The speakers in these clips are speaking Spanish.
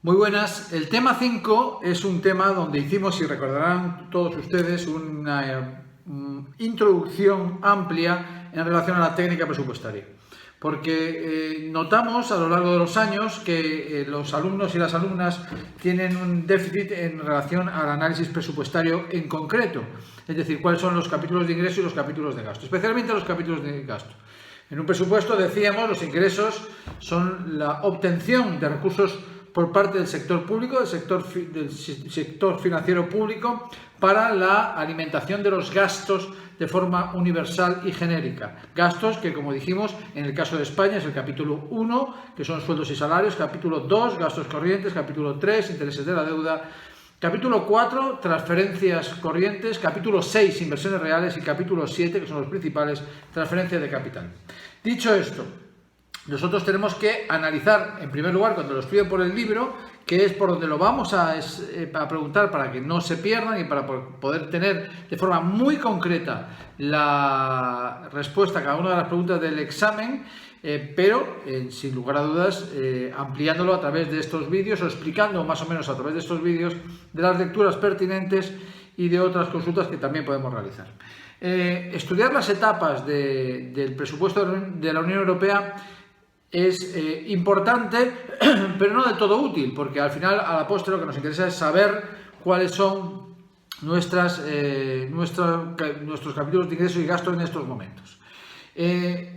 Muy buenas. El tema 5 es un tema donde hicimos, si recordarán todos ustedes, una introducción amplia en relación a la técnica presupuestaria. Porque notamos a lo largo de los años que los alumnos y las alumnas tienen un déficit en relación al análisis presupuestario en concreto. Es decir, cuáles son los capítulos de ingreso y los capítulos de gasto, especialmente los capítulos de gasto. En un presupuesto, decíamos, los ingresos son la obtención de recursos por parte del sector público, del sector financiero público, para la alimentación de los gastos de forma universal y genérica. Gastos que, como dijimos, en el caso de España es el capítulo 1, que son sueldos y salarios, capítulo 2, gastos corrientes, capítulo 3, intereses de la deuda, capítulo 4, transferencias corrientes, capítulo 6, inversiones reales y capítulo 7, que son los principales, transferencias de capital. Dicho esto, nosotros tenemos que analizar, en primer lugar, cuando lo estudian por el libro, que es por donde lo vamos a preguntar para que no se pierdan y para poder tener de forma muy concreta la respuesta a cada una de las preguntas del examen, pero sin lugar a dudas ampliándolo a través de estos vídeos o explicando más o menos a través de estos vídeos de las lecturas pertinentes y de otras consultas que también podemos realizar. Estudiar las etapas del presupuesto de la Unión Europea es importante, pero no del todo útil, porque al final, a la postre, lo que nos interesa es saber cuáles son nuestros capítulos de ingreso y gasto en estos momentos.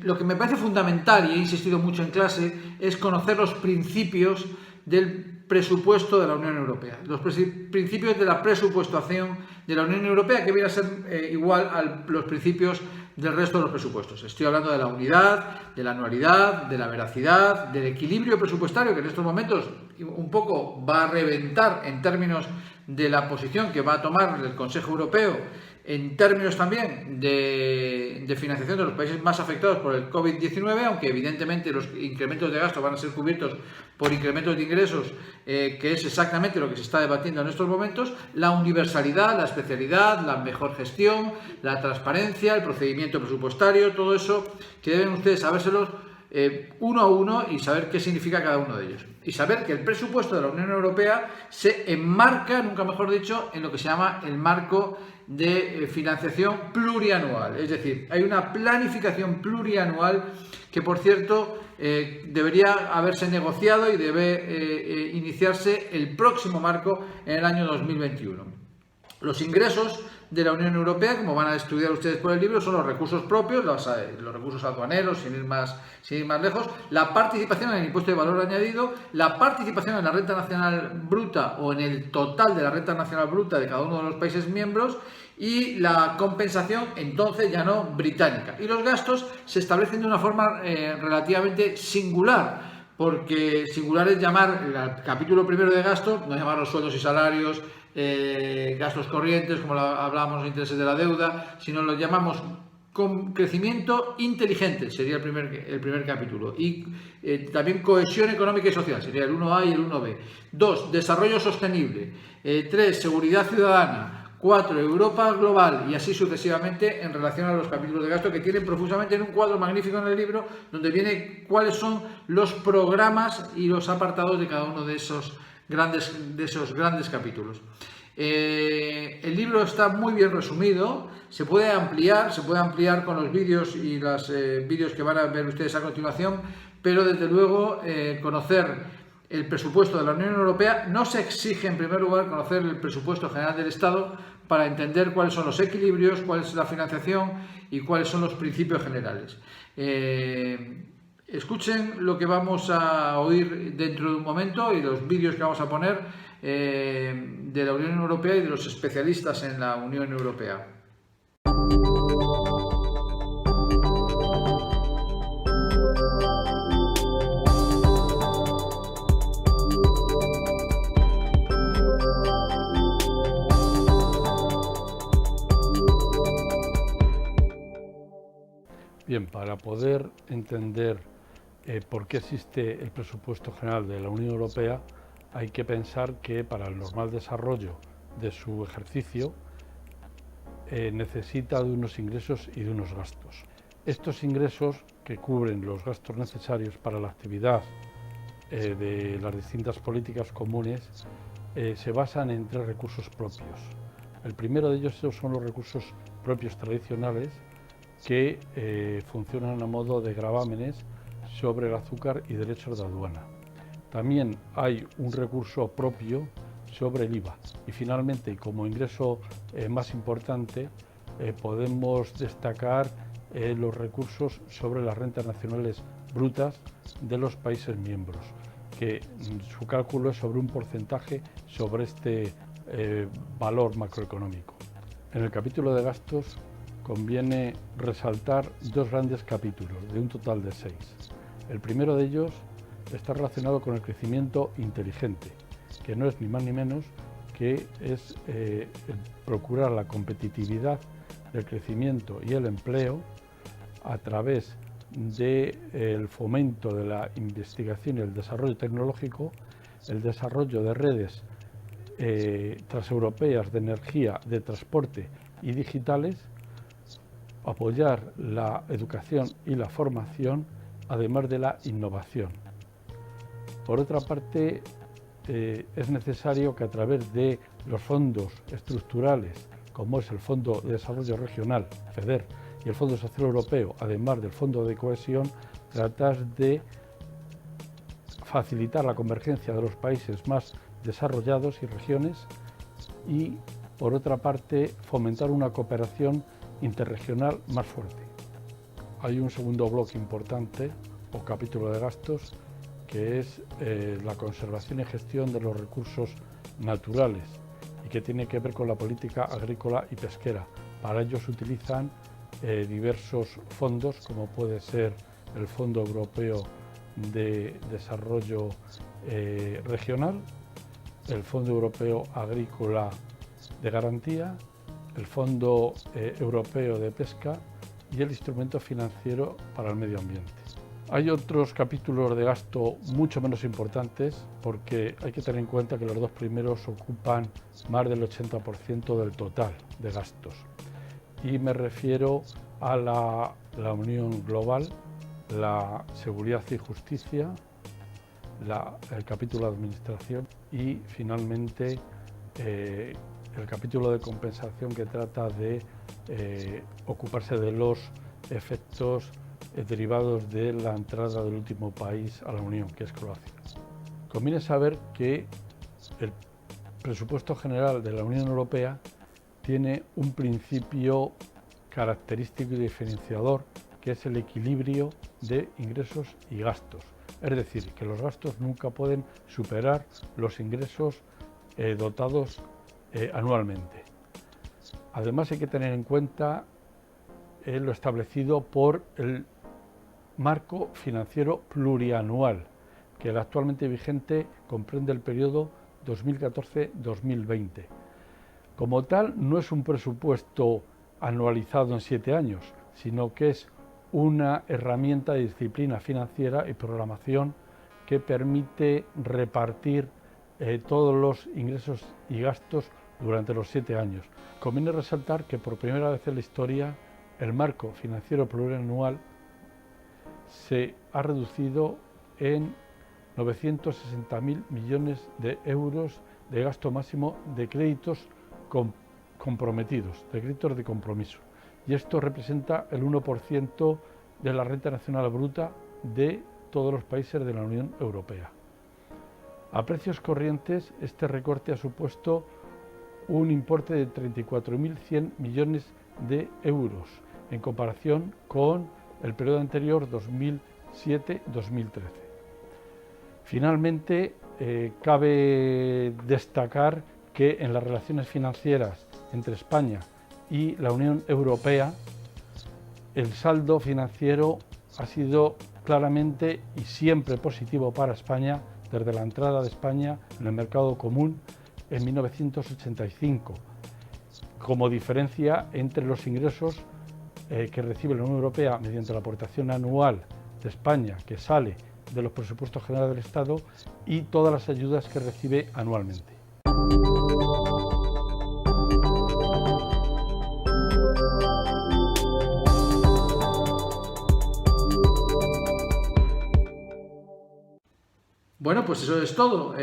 Lo que me parece fundamental, y he insistido mucho en clase, es conocer los principios del presupuesto de la Unión Europea, los principios de la presupuestación de la Unión Europea, que viene a ser igual a los principios del resto de los presupuestos. Estoy hablando de la unidad, de la anualidad, de la veracidad, del equilibrio presupuestario, que en estos momentos un poco va a reventar en términos de la posición que va a tomar el Consejo Europeo, en términos también de financiación de los países más afectados por el COVID-19, aunque evidentemente los incrementos de gasto van a ser cubiertos por incrementos de ingresos, que es exactamente lo que se está debatiendo en estos momentos, la universalidad, la especialidad, la mejor gestión, la transparencia, el procedimiento presupuestario, todo eso que deben ustedes sabérselos uno a uno y saber qué significa cada uno de ellos. Y saber que el presupuesto de la Unión Europea se enmarca, nunca mejor dicho, en lo que se llama el marco de financiación plurianual. Es decir, hay una planificación plurianual que, por cierto, debería haberse negociado y debe iniciarse el próximo marco en el año 2021. Los ingresos de la Unión Europea, como van a estudiar ustedes por el libro, son los recursos propios, los recursos aduaneros, sin ir más lejos, la participación en el impuesto de valor añadido, la participación en la renta nacional bruta o en el total de la renta nacional bruta de cada uno de los países miembros y la compensación, entonces ya no británica. Y los gastos se establecen de una forma relativamente singular, porque singular es llamar el capítulo primero de gasto, no llamar los sueldos y salarios, gastos corrientes, como hablábamos de intereses de la deuda, sino lo llamamos con crecimiento inteligente, sería el primer capítulo, y también cohesión económica y social, sería el 1A y el 1B. 2, desarrollo sostenible. 3, seguridad ciudadana. 4, Europa global, y así sucesivamente en relación a los capítulos de gasto, que tienen profusamente en un cuadro magnífico en el libro, donde viene cuáles son los programas y los apartados de cada uno de esos grandes capítulos. El libro está muy bien resumido, se puede ampliar con los vídeos y los vídeos que van a ver ustedes a continuación, pero desde luego conocer el presupuesto de la Unión Europea no se exige, en primer lugar, conocer el presupuesto general del Estado para entender cuáles son los equilibrios, cuál es la financiación y cuáles son los principios generales. Escuchen lo que vamos a oír dentro de un momento y los vídeos que vamos a poner de la Unión Europea y de los especialistas en la Unión Europea. Bien, para poder entender por qué existe el presupuesto general de la Unión Europea, hay que pensar que para el normal desarrollo de su ejercicio necesita de unos ingresos y de unos gastos. Estos ingresos, que cubren los gastos necesarios para la actividad de las distintas políticas comunes se basan en 3 recursos propios. El primero de ellos son los recursos propios tradicionales que funcionan a modo de gravámenes sobre el azúcar y derechos de aduana. También hay un recurso propio sobre el IVA. Y finalmente, como ingreso más importante, podemos destacar los recursos sobre las rentas nacionales brutas de los países miembros, que su cálculo es sobre un porcentaje sobre este valor macroeconómico. En el capítulo de gastos conviene resaltar 2 grandes capítulos, de un total de 6. El primero de ellos está relacionado con el crecimiento inteligente, que no es ni más ni menos que es procurar la competitividad del crecimiento y el empleo a través del fomento de la investigación y el desarrollo tecnológico, el desarrollo de redes transeuropeas de energía, de transporte y digitales, apoyar la educación y la formación, además de la innovación. Por otra parte, es necesario que a través de los fondos estructurales, como es el Fondo de Desarrollo Regional, FEDER, y el Fondo Social Europeo, además del Fondo de Cohesión, tratar de facilitar la convergencia de los países más desarrollados y regiones y, por otra parte, fomentar una cooperación interregional más fuerte. Hay un segundo bloque importante, o capítulo de gastos, que es la conservación y gestión de los recursos naturales y que tiene que ver con la política agrícola y pesquera. Para ello se utilizan diversos fondos, como puede ser el Fondo Europeo de Desarrollo Regional, el Fondo Europeo Agrícola de Garantía, el Fondo Europeo de Pesca y el Instrumento Financiero para el Medio Ambiente. Hay otros capítulos de gasto mucho menos importantes porque hay que tener en cuenta que los 2 primeros ocupan más del 80% del total de gastos. Y me refiero a la Unión Global, la Seguridad y Justicia, el capítulo de Administración y finalmente el capítulo de compensación que trata de ocuparse de los efectos derivados de la entrada del último país a la Unión, que es Croacia. Conviene saber que el presupuesto general de la Unión Europea tiene un principio característico y diferenciador, que es el equilibrio de ingresos y gastos. Es decir, que los gastos nunca pueden superar los ingresos dotados anualmente. Además, hay que tener en cuenta lo establecido por el marco financiero plurianual, que el actualmente vigente comprende el periodo 2014-2020. Como tal, no es un presupuesto anualizado en 7 años, sino que es una herramienta de disciplina financiera y programación que permite repartir todos los ingresos y gastos durante los 7 años. Conviene resaltar que por primera vez en la historia el marco financiero plurianual se ha reducido en 960.000 millones de euros de gasto máximo de créditos comprometidos, de créditos de compromiso. Y esto representa el 1% de la renta nacional bruta de todos los países de la Unión Europea. A precios corrientes, este recorte ha supuesto un importe de 34.100 millones de euros en comparación con el periodo anterior 2007-2013. Finalmente, cabe destacar que en las relaciones financieras entre España y la Unión Europea, el saldo financiero ha sido claramente y siempre positivo para España desde la entrada de España en el mercado común en 1985, como diferencia entre los ingresos que recibe la Unión Europea mediante la aportación anual de España, que sale de los presupuestos generales del Estado, y todas las ayudas que recibe anualmente. Bueno, pues eso es todo.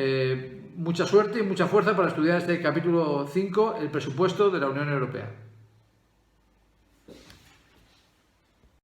Mucha suerte y mucha fuerza para estudiar este capítulo 5, el presupuesto de la Unión Europea.